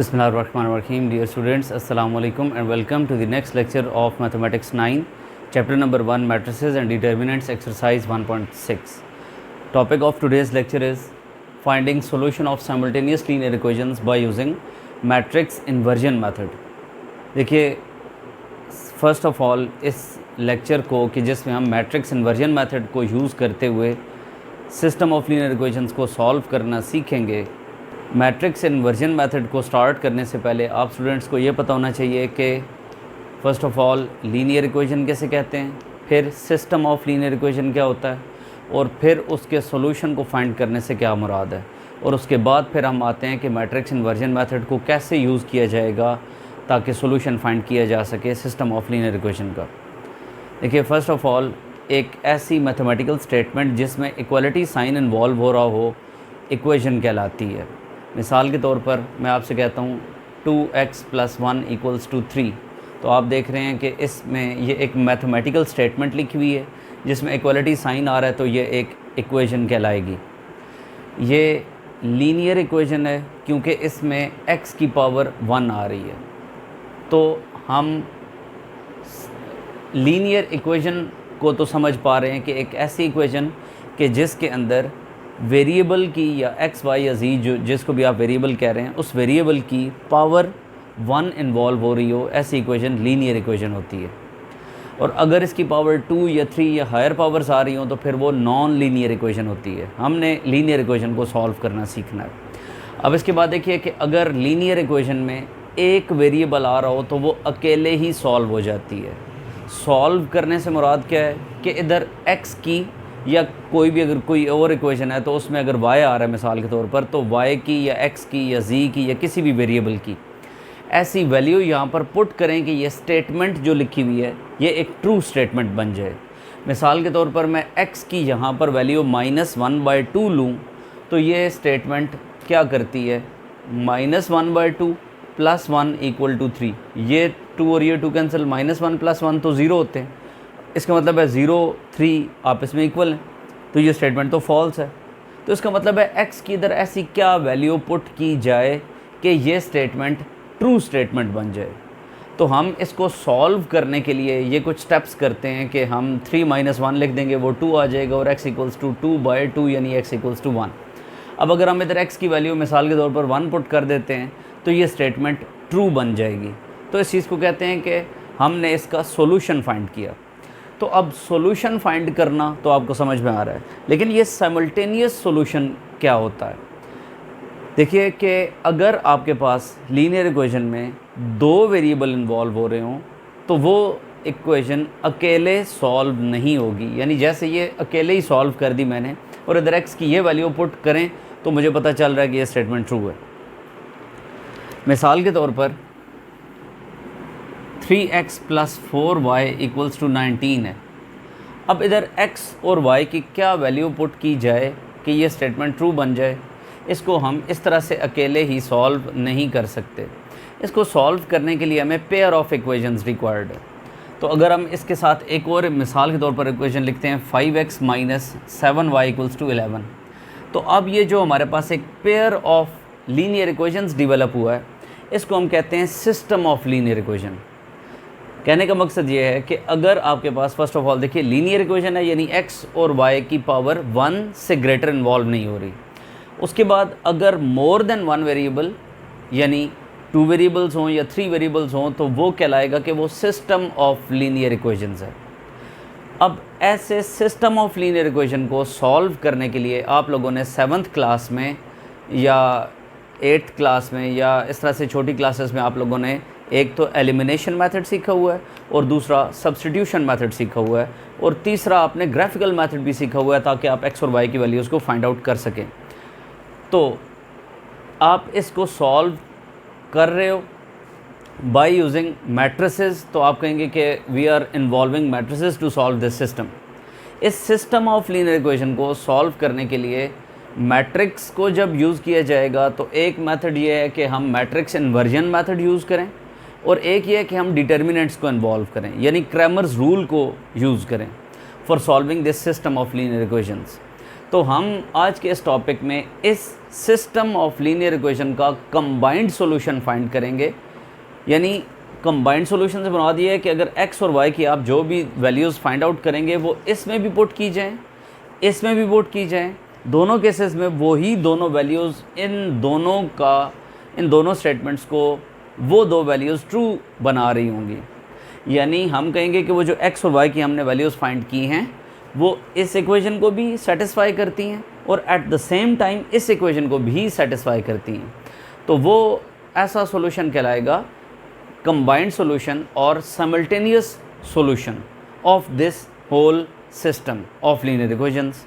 Bismillahirrahmanirrahim. Dear students, Assalamu alaikum and welcome to the next lecture of Mathematics 9, chapter number 1, Matrices and Determinants, exercise 1.6. Topic of today's lecture is finding solution of simultaneous linear equations by using matrix inversion method. देखिए, first of all इस lecture को कि जिसमें हम matrix inversion method को use करते हुए system of linear equations को सॉल्व करना सीखेंगे। मैट्रिक्स इन्वर्जन मेथड को स्टार्ट करने से पहले आप स्टूडेंट्स को ये पता होना चाहिए कि first of all linear equation कैसे कहते हैं, फिर सिस्टम ऑफ लीनियर इक्वेशन क्या होता है और फिर उसके सॉल्यूशन को फाइंड करने से क्या मुराद है, और उसके बाद फिर हम आते हैं कि मैट्रिक्स इन्वर्जन मेथड को कैसे यूज़ किया जाएगा ताकि सॉल्यूशन फाइंड किया जा सके सिस्टम ऑफ लीनियर इक्वेशन का। देखिए, फ़र्स्ट ऑफ ऑल एक ऐसी मैथमेटिकल स्टेटमेंट जिसमें इक्वलिटी साइन इन्वॉल्व हो रहा हो इक्वेशन कहलाती है। मिसाल के तौर पर मैं आपसे कहता हूँ 2x + 1 = 3, तो आप देख रहे हैं कि इसमें ये एक मैथमेटिकल स्टेटमेंट लिखी हुई है जिसमें इक्वलिटी साइन आ रहा है, तो ये एक इक्वेशन कहलाएगी। ये लीनियर इक्वेशन है क्योंकि इसमें x की पावर 1 आ रही है। तो हम लीनियर इक्वेशन को तो समझ पा रहे हैं कि एक ऐसी इक्वेशन कि जिसके अंदर वेरिएबल की या x, y या z जो जिसको भी आप वेरिएबल कह रहे हैं उस वेरिएबल की पावर 1 इन्वॉल्व हो रही हो, ऐसी इक्वेशन लीनियर इक्वेशन होती है। और अगर इसकी पावर 2 या 3 या हायर पावर्स आ रही हो तो फिर वो नॉन लीनियर इक्वेशन होती है। हमने लीनियर इक्वेशन को सॉल्व करना सीखना है। अब इसके बाद देखिए कि अगर लीनियर इक्वेशन में एक वेरिएबल आ रहा हो तो वो अकेले ही सॉल्व हो जाती है। सॉल्व करने से मुराद क्या है कि इधर x की या कोई भी अगर कोई और इक्वेशन है तो उसमें अगर y आ रहा है मिसाल के तौर पर, तो y की या x की या z की या किसी भी वेरिएबल की ऐसी वैल्यू यहाँ पर पुट करें कि ये स्टेटमेंट जो लिखी हुई है ये एक ट्रू स्टेटमेंट बन जाए। मिसाल के तौर पर मैं x की यहाँ पर वैल्यू -1/2 लूँ तो ये स्टेटमेंट क्या करती है, -1/2 + 1 = 3। ये 2 और ये 2 कैंसिल, -1 + 1 तो 0 होते हैं। इसका मतलब है 0, 3 आपस में इक्वल हैं, तो ये स्टेटमेंट तो फॉल्स है। तो इसका मतलब है x की इधर ऐसी क्या वैल्यू पुट की जाए कि ये स्टेटमेंट ट्रू स्टेटमेंट बन जाए। तो हम इसको सॉल्व करने के लिए ये कुछ स्टेप्स करते हैं कि हम 3 - 1 लिख देंगे, वो 2 आ जाएगा और x = 2/2 यानी x = 1। अब अगर हम इधर x की वैल्यू मिसाल के तौर पर 1 पुट कर देते हैं तो ये स्टेटमेंट ट्रू बन जाएगी। तो इस चीज़ को कहते हैं कि हमने इसका सॉल्यूशन फाइंड किया। तो अब सॉल्यूशन फाइंड करना तो आपको समझ में आ रहा है, लेकिन ये साइमल्टेनियस सॉल्यूशन क्या होता है। देखिए कि अगर आपके पास लीनियर इक्वेशन में 2 वेरिएबल इन्वॉल्व हो रहे हों तो वो इक्वेशन अकेले सॉल्व नहीं होगी। यानी जैसे ये अकेले ही सॉल्व कर दी मैंने और इधर x की ये वैल्यू पुट करें तो मुझे पता चल रहा है कि ये स्टेटमेंट ट्रू है। मिसाल के तौर पर 3x + 4y = 19 है। अब इधर x और y की क्या वैल्यू पुट की जाए कि ये स्टेटमेंट ट्रू बन जाए, इसको हम इस तरह से अकेले ही सॉल्व नहीं कर सकते। इसको सॉल्व करने के लिए हमें पेयर ऑफ इक्वेशंस रिक्वायर्ड है। तो अगर हम इसके साथ एक और मिसाल के तौर पर इक्वेशन लिखते हैं 5x - 7y = 11, तो अब ये जो हमारे पास एक pair of linear equations develop हुआ है इसको हम कहते हैं सिस्टम ऑफ लीनियर इक्वेशन। कहने का मकसद ये है कि अगर आपके पास फ़र्स्ट ऑफ ऑल देखिए लीनियर इक्वेशन है यानी x और y की पावर 1 से ग्रेटर इन्वॉल्व नहीं हो रही। उसके बाद अगर मोर देन 1 वेरिएबल यानी 2 वेरिएबल्स हों या 3 वेरिएबल्स हों तो वो कहलाएगा कि वो सिस्टम ऑफ लीनियर इक्वेशंस है। अब ऐसे सिस्टम ऑफ लीनियर इक्वेशन को सॉल्व करने के लिए आप लोगों ने 7th क्लास में या 8th क्लास में या इस तरह से छोटी क्लासेस में आप लोगों ने एक तो एलिमिनेशन मेथड सीखा हुआ है और दूसरा सब्स्टिट्यूशन मेथड सीखा हुआ है और तीसरा आपने ग्राफिकल मेथड भी सीखा हुआ है ताकि आप x और y की वैल्यूज़ को फाइंड आउट कर सकें। तो आप इसको सॉल्व कर रहे हो बाय यूजिंग मैट्रिसेस, तो आप कहेंगे कि we are involving matrices to solve this system. इस सिस्टम ऑफ लीनियर इक्वेशन को सॉल्व करने के लिए मैट्रिक्स को जब यूज़ किया जाएगा तो एक मेथड ये है कि हम मैट्रिक्स इन्वर्जन मेथड यूज़ करें और एक ये है कि हम डिटर्मिनेंट्स को इन्वॉल्व करें यानी क्रैमर्स रूल को यूज़ करें for solving this system of linear equations. तो हम आज के इस टॉपिक में इस सिस्टम ऑफ लीनियर इक्वेशन का कंबाइंड सॉल्यूशन फाइंड करेंगे। यानी कंबाइंड सॉल्यूशन से बना दिया है कि अगर x और y की आप जो भी वैल्यूज़ फाइंड आउट करेंगे वो इसमें भी पुट की जाएँ, इसमें भी पुट की जाएँ। दोनों केसेस में वही दोनों वैल्यूज़ इन दोनों स्टेटमेंट्स को वो दो वैल्यूज़ ट्रू बना रही होंगी। यानी हम कहेंगे कि वो जो x और y की हमने वैल्यूज़ फाइंड की हैं वो इस इक्वेशन को भी सेटिस्फाई करती हैं और एट द सेम टाइम इस इक्वेशन को भी सेटिस्फाई करती हैं। तो वो ऐसा सॉल्यूशन कहलाएगा कंबाइंड सॉल्यूशन और simultaneous solution of this whole system of linear equations.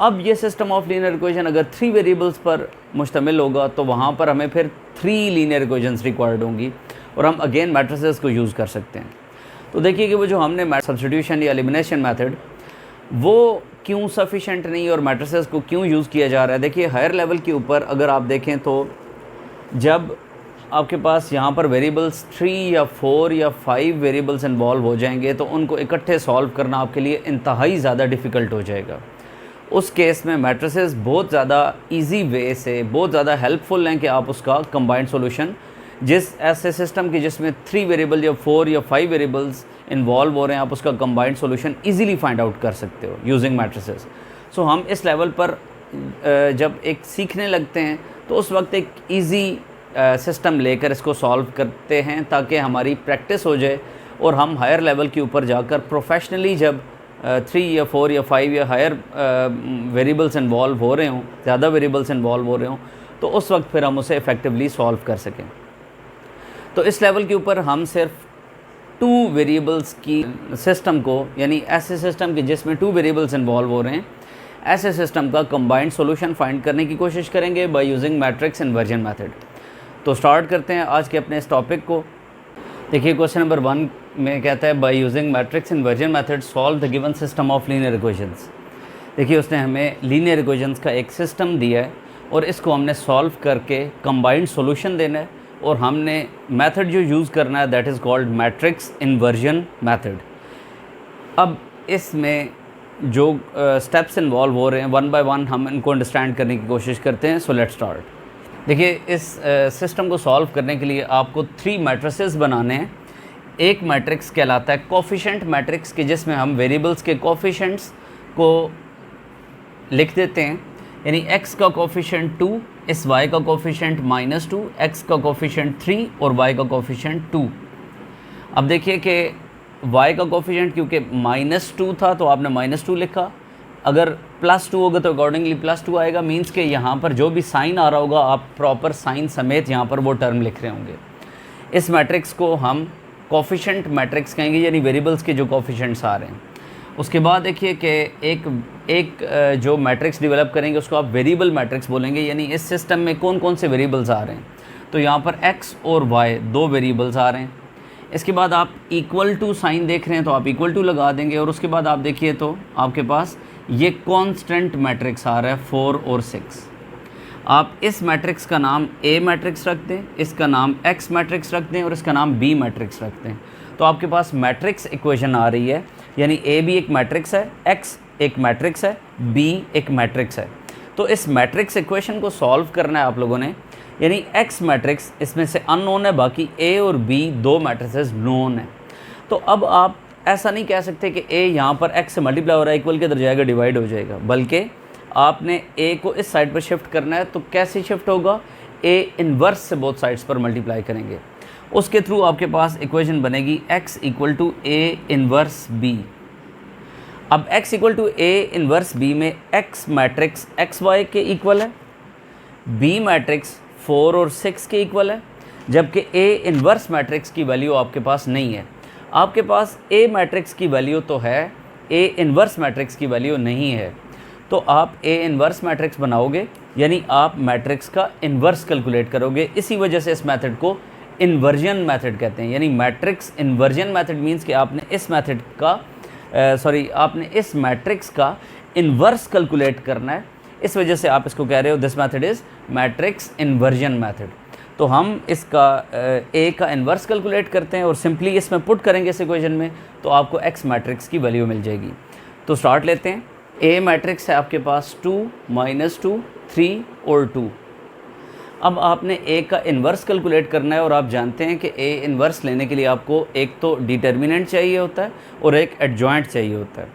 अब ये सिस्टम ऑफ लीनियर इक्वेशन अगर 3 वेरिएबल्स पर मुश्तमिल होगा तो वहाँ पर हमें फिर 3 लीनियर इक्वेशंस रिक्वायर्ड होंगी और हम अगेन मैट्रिसेस को यूज़ कर सकते हैं। तो देखिए कि वो जो हमने सब्स्टिट्यूशन या एलिमिनेशन मेथड वो क्यों सफिशेंट नहीं और मैट्रिसेस को क्यों यूज़ किया जा रहा है। देखिए हायर लेवल के ऊपर अगर आप देखें तो जब आपके पास यहाँ पर वेरिएबल्स 3 या 4 या 5 वेरिएबल्स इन्वॉल्व हो जाएंगे तो उनको इकट्ठे सॉल्व करना आपके लिए इंतहाई ज़्यादा डिफ़िकल्ट हो जाएगा। उस केस में मैट्रिसेस बहुत ज़्यादा इजी वे से बहुत ज़्यादा हेल्पफुल हैं कि आप उसका कंबाइंड सॉल्यूशन जिस ऐसे सिस्टम की जिसमें 3 वेरिएबल या 4 या 5 वेरिएबल्स इन्वॉल्व हो रहे हैं आप उसका combined solution easily find out कर सकते हो यूजिंग मैट्रिसेस। सो हम इस लेवल पर जब एक सीखने लगते हैं तो उस वक्त एक इजी सिस्टम लेकर इसको सॉल्व करते हैं ताकि हमारी प्रैक्टिस हो जाए और हम हायर लेवल के ऊपर जाकर प्रोफेशनली जब 3 या 4 या 5 या हायर वेरिएबल्स इन्वॉल्व हो रहे हों, ज़्यादा वेरिएबल्स इन्वॉल्व हो रहे हों, तो उस वक्त फिर हम उसे इफ़ेक्टिवली सॉल्व कर सकें। तो इस लेवल के ऊपर हम सिर्फ 2 वेरिएबल्स की सिस्टम को, यानी ऐसे सिस्टम के जिसमें 2 वेरिएबल्स इन्वॉल्व हो रहे हैं, ऐसे सिस्टम का कंबाइंड सॉल्यूशन फाइंड करने की कोशिश करेंगे by using matrix inversion method. तो स्टार्ट करते हैं आज के अपने इस टॉपिक को। देखिए क्वेश्चन नंबर 1 में कहता है by using matrix inversion method solve the given system of linear equations. देखिए उसने हमें लीनियर इक्वेशंस का एक सिस्टम दिया है और इसको हमने सॉल्व करके कंबाइंड सॉल्यूशन देना है और हमने मेथड जो यूज़ करना है that is called matrix inversion method. अब इसमें जो स्टेप्स इन्वॉल्व हो रहे हैं वन बाय वन हम इनको अंडरस्टैंड करने की कोशिश करते हैं। So let's start. देखिए इस सिस्टम को सॉल्व करने के लिए आपको 3 मैट्रिसेस बनाने हैं। एक मैट्रिक्स कहलाता है कोफिशिएंट मैट्रिक्स के जिसमें हम वेरिएबल्स के कोफिशिएंट्स को लिख देते हैं। यानी x का कोफिशिएंट 2, इस y का कोफिशिएंट -2, x का कोफिशिएंट 3 और y का कोफिशिएंट 2। अब देखिए कि y का कोफिशिएंट क्योंकि -2 था तो आपने -2 लिखा, अगर +2 होगा तो अकॉर्डिंगली +2 आएगा। मींस कि यहाँ पर जो भी साइन आ रहा होगा आप प्रॉपर साइन समेत यहाँ पर वो टर्म लिख रहे होंगे। इस मैट्रिक्स को हम कोफिशिएंट मैट्रिक्स कहेंगे, यानी वेरिएबल्स के जो कोफिशिएंट्स आ रहे हैं। उसके बाद देखिए कि एक जो मैट्रिक्स डेवलप करेंगे उसको आप वेरिएबल मैट्रिक्स बोलेंगे, यानी इस सिस्टम में कौन कौन से वेरिएबल्स आ रहे हैं। तो यहाँ पर x और y 2 वेरिएबल्स आ रहे हैं। इसके बाद आप इक्वल टू साइन देख रहे हैं तो आप इक्वल टू लगा देंगे और उसके बाद आप देखिए तो आपके पास ये कांस्टेंट मैट्रिक्स आ रहा है 4 और 6। आप इस मैट्रिक्स का नाम A मैट्रिक्स रख दें, इसका नाम X मैट्रिक्स रख दें और इसका नाम B मैट्रिक्स रख दें। तो आपके पास मैट्रिक्स इक्वेशन आ रही है, यानी A भी एक मैट्रिक्स है, X एक मैट्रिक्स है, B एक मैट्रिक्स है। तो इस मैट्रिक्स इक्वेशन को सॉल्व करना है आप लोगों ने, यानी X मैट्रिक्स इसमें से अननोन है, बाकी A और B 2 मैट्रिसेस नोन है। तो अब आप ऐसा नहीं कह सकते कि A यहाँ पर X से मल्टीप्लाई हो रहा है इक्वल के इधर जाएगा डिवाइड हो जाएगा, बल्कि आपने A को इस साइड पर शिफ्ट करना है। तो कैसे शिफ्ट होगा, A इन्वर्स से बोथ साइड्स पर मल्टीप्लाई करेंगे, उसके थ्रू आपके पास इक्वेशन बनेगी x equal to A inverse B। अब x equal to A inverse B में x मैट्रिक्स XY के इक्वल है, B मैट्रिक्स 4 और 6 के इक्वल है, जबकि A इन्वर्स मैट्रिक्स की वैल्यू आपके पास नहीं है। आपके पास A मैट्रिक्स की वैल्यू तो है, A इन्वर्स मैट्रिक्स की वैल्यू नहीं है। तो आप A इन्वर्स मैट्रिक्स बनाओगे, यानी आप मैट्रिक्स का इन्वर्स कैलकुलेट करोगे। इसी वजह से इस मेथड को इन्वर्जन मेथड कहते हैं। यानी मैट्रिक्स इन्वर्जन मेथड मींस कि आपने इस मेथड का आपने इस मैट्रिक्स का इन्वर्स कैलकुलेट करना है। इस वजह से आप इसको कह रहे हो this method is matrix inversion method. तो हम इसका A का इन्वर्स कैलकुलेट करते हैं और सिंपली इसमें पुट करेंगे इस इक्वेशन में, तो आपको X मैट्रिक्स की वैल्यू मिल जाएगी। तो स्टार्ट लेते हैं। ए मैट्रिक्स है आपके पास 2 -2 3 और 2। अब आपने ए का इन्वर्स कैलकुलेट करना है और आप जानते हैं कि ए इन्वर्स लेने के लिए आपको एक तो डिटर्मिनेंट चाहिए होता है और एक एडजॉइंट चाहिए होता है।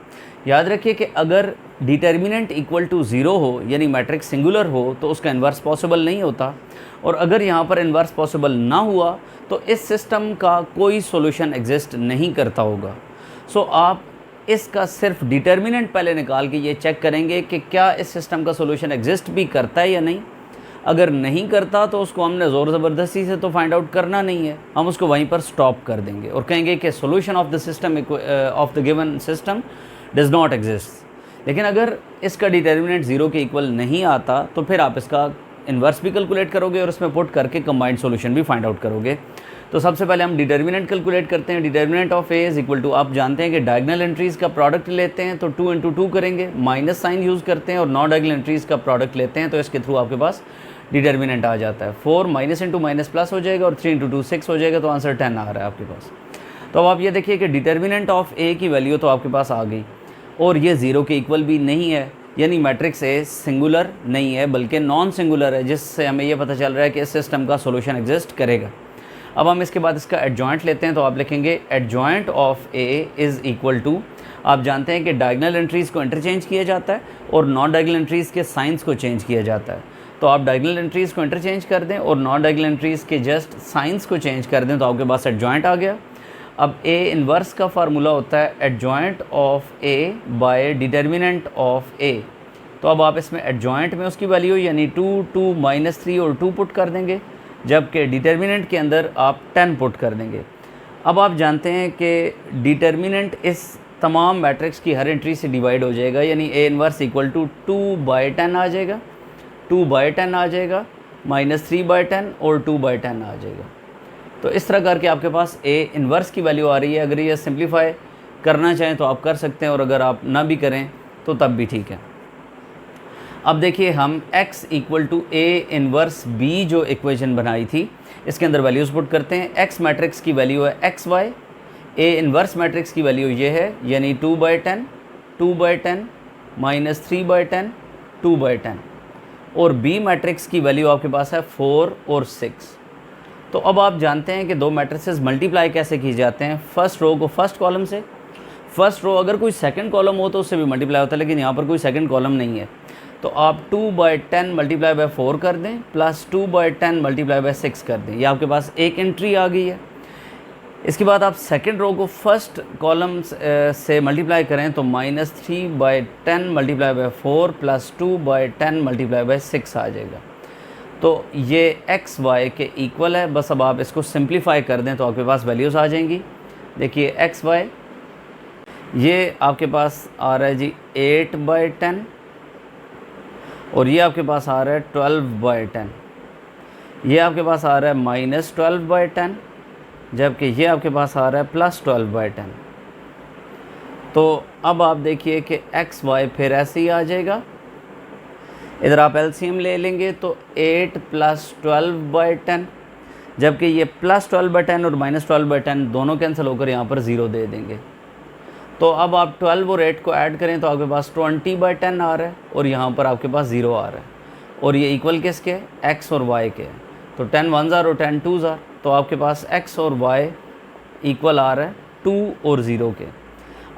याद रखिए कि अगर डिटर्मिनेंट इक्वल टू 0 हो यानी मैट्रिक्स सिंगुलर हो तो उसका इन्वर्स पॉसिबल नहीं होता, और अगर यहाँ पर इन्वर्स पॉसिबल ना हुआ तो इस सिस्टम का कोई सॉल्यूशन एग्जिस्ट नहीं करता होगा। सो आप इसका सिर्फ डिटर्मिनेंट पहले निकाल के ये चेक करेंगे कि क्या इस सिस्टम का सॉल्यूशन एग्जिस्ट भी करता है या नहीं। अगर नहीं करता तो उसको हमने ज़ोर ज़बरदस्ती से तो फाइंड आउट करना नहीं है, हम उसको वहीं पर स्टॉप कर देंगे और कहेंगे कि solution of the system of the given system does not exist. लेकिन अगर इसका डिटर्मिनेंट 0 के इक्वल नहीं आता तो फिर आप इसका इन्वर्स भी कैलकुलेट करोगे और इसमें पुट करके कंबाइंड सॉल्यूशन भी फाइंड आउट करोगे। तो सबसे पहले हम डिटर्मिनेंट कैलकुलेट करते हैं। Determinant of A is equal to, आप जानते हैं कि डायगोनल एंट्रीज़ का प्रोडक्ट लेते हैं तो 2 × 2 करेंगे, माइनस साइन यूज़ करते हैं और नॉन डायगोनल एंट्रीज़ का प्रोडक्ट लेते हैं तो इसके थ्रू आपके पास डिटर्मिनेंट आ जाता है। 4 माइनस इंटू माइनस प्लस हो जाएगा और 3 × 2 6 हो जाएगा, तो आंसर 10 आ रहा है आपके पास। तो अब आप ये देखिए कि डिटर्मिनेंट ऑफ ए की वैल्यू तो आपके पास आ गई और ये 0 के इक्वल भी नहीं है, यानी मैट्रिक्स ए सिंगुलर नहीं है बल्कि नॉन सिंगुलर है, जिससे हमें ये पता चल रहा है कि इस सिस्टम का सॉल्यूशन एग्जिस्ट करेगा। अब हम इसके बाद इसका एडजॉइंट लेते हैं तो आप लिखेंगे adjoint of A is equal to, आप जानते हैं कि डायगोनल एंट्रीज़ को इंटरचेंज किया जाता है और नॉन डायगोनल एंट्रीज़ के साइंस को चेंज किया जाता है। तो आप डायगोनल एंट्रीज़ को इंटरचेंज कर दें और नॉन डायगोनल एंट्रीज़ के जस्ट साइंस को चेंज कर दें तो आपके पास एडजॉइंट आ गया। अब ए इन्वर्स का फार्मूला होता है adjoint of A by determinant of A. तो अब आप इसमें एडजॉइंट में उसकी वैल्यू यानी 2 2 -3 और 2 पुट कर देंगे, जबकि डिटर्मिनेंट के अंदर आप 10 पुट कर देंगे। अब आप जानते हैं कि डिटर्मिनेंट इस तमाम मैट्रिक्स की हर एंट्री से डिवाइड हो जाएगा, यानी ए इन्वर्स इक्वल टू 2/10 आ जाएगा, 2/10 आ जाएगा, -3/10 और 2/10 आ जाएगा। तो इस तरह करके आपके पास ए इन्वर्स की वैल्यू आ रही है। अगर ये सिंप्लीफाई करना चाहें तो आप कर सकते हैं और अगर आप ना भी करें तो तब भी ठीक है। अब देखिए हम x equal to A inverse b जो इक्वेशन बनाई थी इसके अंदर वैल्यूज़ पुट करते हैं। x मैट्रिक्स की वैल्यू है xy, ए इन्वर्स मैट्रिक्स की वैल्यू ये है यानी 2/10 2/10 -3/10 2/10 और b मैट्रिक्स की वैल्यू आपके पास है 4 और 6। तो अब आप जानते हैं कि दो मैट्रिसेस मल्टीप्लाई कैसे किए जाते हैं। फर्स्ट रो को फर्स्ट कॉलम से, फर्स्ट रो अगर कोई सेकंड कॉलम हो तो उससे भी मल्टीप्लाई होता है, लेकिन यहाँ पर कोई सेकंड कॉलम नहीं है तो आप 2/10 मल्टीप्लाई बाय 4 कर दें प्लस 2/10 मल्टीप्लाई बाय 6 कर दें, ये आपके पास एक एंट्री आ गई है। इसके बाद आप सेकंड रो को फर्स्ट कॉलम से मल्टीप्लाई करें तो -3/10 multiply by 4 plus 2/10 multiply by 6 आ जाएगा। तो ये एक्स वाई के इक्वल है। बस अब आप इसको सिंप्लीफाई कर दें तो आपके पास वैल्यूज़ आ जाएंगी। देखिए एक्स वाई ये आपके पास आ रहा है जी 8/10 और ये आपके पास आ रहा है 12/10, ये आपके पास आ रहा है -12/10, जबकि ये आपके पास आ रहा है +12/10। तो अब आप देखिए कि एक्स वाई फिर ऐसे ही आ जाएगा। इधर आप एलसीएम ले लेंगे तो 8 + 12/10, जबकि ये +12/10 और -12/10 दोनों कैंसिल होकर यहाँ पर 0 दे देंगे। तो अब आप 12 और 8 को ऐड करें तो आपके पास 20/10 आ रहा है और यहाँ पर आपके पास 0 आ रहा है और ये इक्वल किसके, x और y के। तो 10 1s और 10 2s, तो आपके पास x और y इक्वल आ रहा है 2 और 0 के।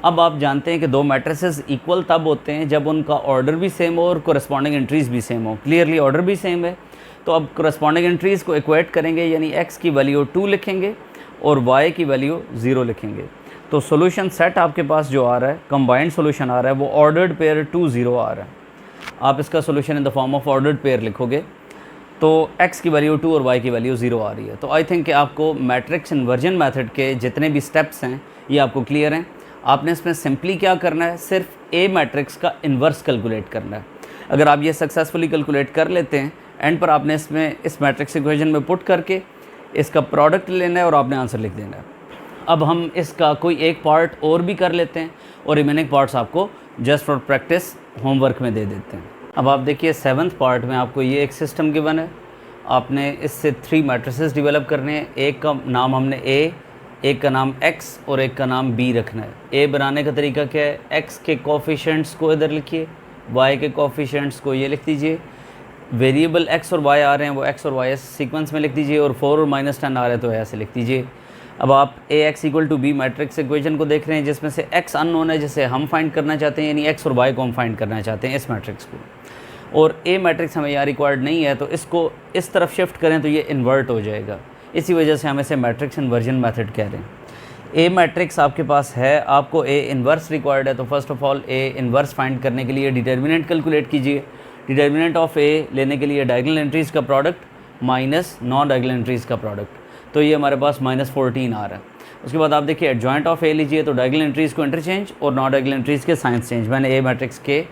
अब आप जानते हैं कि दो मैट्रिसेस इक्वल तब होते हैं जब उनका ऑर्डर भी सेम हो और कोरेस्पॉन्डिंग एंट्रीज़ भी सेम हो। क्लियरली ऑर्डर भी सेम है तो अब कोरेस्पॉन्डिंग एंट्रीज़ को इक्वेट करेंगे, यानी x की वैल्यू 2 लिखेंगे और y की वैल्यू 0 लिखेंगे। तो सॉल्यूशन सेट आपके पास जो आ रहा है, कंबाइंड सॉल्यूशन आ रहा है, वो ऑर्डर्ड पेयर 2 0 आ रहा है। आप इसका solution in the form of ordered pair लिखोगे तो x की वैल्यू 2 और y की वैल्यू 0 आ रही है। तो आई थिंक कि आपको मैट्रिक्स इन्वर्जन मेथड के जितने भी स्टेप्स हैं ये आपको क्लियर हैं। आपने इसमें सिंपली क्या करना है, सिर्फ ए मैट्रिक्स का इन्वर्स कैलकुलेट करना है। अगर आप ये सक्सेसफुली कैलकुलेट कर लेते हैं, एंड पर आपने इसमें इस मैट्रिक्स इक्वेशन में पुट करके इसका प्रोडक्ट लेना है और आपने आंसर लिख देना है। अब हम इसका कोई एक पार्ट और भी कर लेते हैं और रिमेनिंग पार्ट्स आपको जस्ट फॉर प्रैक्टिस होमवर्क में दे देते हैं। अब आप देखिए 7th पार्ट में आपको ये एक सिस्टम गिवन है, आपने इससे 3 मैट्रिसेस डेवलप करने हैं। एक का नाम हमने ए एक का नाम x और एक का नाम b रखना है। a बनाने का तरीका क्या है, x के कोफिशिएंट्स को इधर लिखिए, y के कोफिशिएंट्स को ये लिख दीजिए, वेरिएबल x और y आ रहे हैं वो x और y सीक्वेंस में लिख दीजिए, और 4 और -10 आ रहे हैं तो ऐसे लिख दीजिए। अब आप ax equal to b matrix equation को देख रहे हैं, जिसमें से x अननोन है जिसे हम फाइंड करना चाहते हैं, यानी x और y को हम फाइंड करना चाहते हैं इस मैट्रिक्स को, और a मैट्रिक्स हमें यहाँ रिक्वायर्ड नहीं है, तो इसको इस तरफ शिफ्ट करें तो ये इन्वर्ट हो जाएगा। इसी वजह से हम इसे मैट्रिक्स इन्वर्जन मेथड कह रहे हैं। a मैट्रिक्स आपके पास है, आपको a इन्वर्स रिक्वायर्ड है, तो first of all a inverse find करने के लिए डिटर्मिनेंट कैलकुलेट कीजिए। डिटर्मिनेंट ऑफ a लेने के लिए डायगोनल एंट्रीज़ का product minus non diagonal entries का प्रोडक्ट, तो ये हमारे पास -14 आ रहा है। उसके बाद आप देखिए एडजॉइंट ऑफ a लीजिए, तो डायगोनल एंट्रीज़ को इंटरचेंज और नॉन डायगोनल एंट्रीज़ के साइंस चेंज। मैंने a मैट्रिक्स के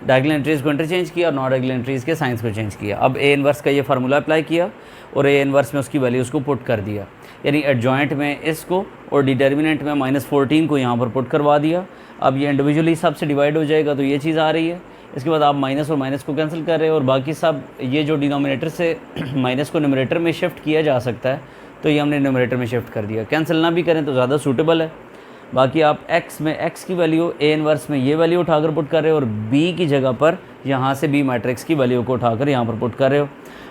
डायगोनल एंट्रीज़ को इंटरचेंज किया और नॉन डायगोनल एंट्रीज़ के साइंस को चेंज किया। अब a इन्वर्स का ये फार्मूला अप्लाई किया और a इन्वर्स में उसकी वैल्यूज़ को पुट कर दिया, यानी एडजॉइंट में इसको और डिटर्मिनेंट में -14 को यहाँ पर पुट करवा दिया। अब ये इंडिविजुअली सब से डिवाइड हो जाएगा, तो ये चीज़ आ रही है। इसके बाद आप माइनस और माइनस को कैंसिल कर रहे हो, और बाकी सब ये जो डिनोमिनेटर से माइनस को न्यूमरेटर में शिफ्ट किया जा सकता है, तो ये हमने न्यूमरेटर में शिफ्ट कर दिया। कैंसिल ना भी करें तो ज़्यादा सूटेबल है। बाकी आप x में x की वैल्यू a इन्वर्स में ये वैल्यू उठाकर पुट कर रहे हो, और b की जगह पर यहाँ से b मैट्रिक्स की वैल्यू को उठाकर यहाँ पर पुट कर रहे हो।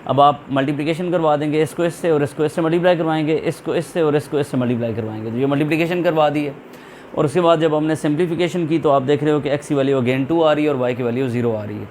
अब आप मल्टीप्लिकेशन करवा देंगे, इसको इससे और इसको इससे मल्टीप्लाई करवाएंगे, इसको इससे और इसको इससे मल्टीप्लाई करवाएंगे, तो ये मल्टीप्लिकेशन करवा दी है। और उसके बाद जब हमने सिंप्लीफिकेशन की तो आप देख रहे हो कि x की वैल्यू अगेन 2 आ रही है और y की वैल्यू 0 आ रही है।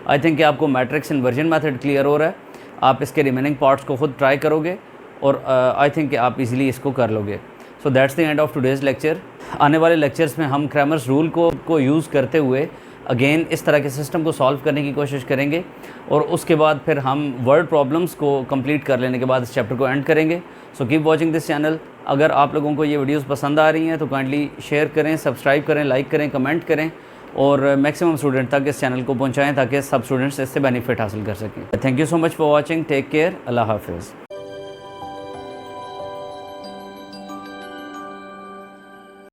आई थिंक कि आपको मैट्रिक्स इन्वर्जन मेथड क्लियर हो रहा है। आप इसके रिमेनिंग पार्ट्स को खुद ट्राई करोगे और आई थिंक कि आप इजीली इसको कर लोगे। So that's the end of today's lecture. आने वाले लेक्चर्स में हम क्रैमर्स रूल को यूज़ करते हुए अगेन इस तरह के सिस्टम को सॉल्व करने की कोशिश करेंगे, और उसके बाद फिर हम वर्ड प्रॉब्लम्स को कंप्लीट कर लेने के बाद इस चैप्टर को एंड करेंगे। So keep watching this channel. अगर आप लोगों को ये वीडियोस पसंद आ रही हैं तो काइंडली शेयर करें, सब्सक्राइब करें, लाइक करें, कमेंट करें, और मैक्सिमम स्टूडेंट तक इस चैनल को पहुँचाएँ ताकि सब स्टूडेंट्स इससे बेनिफिट हासिल कर सकें। Thank you so much for watching. Take care. अल्लाह हाफिज़।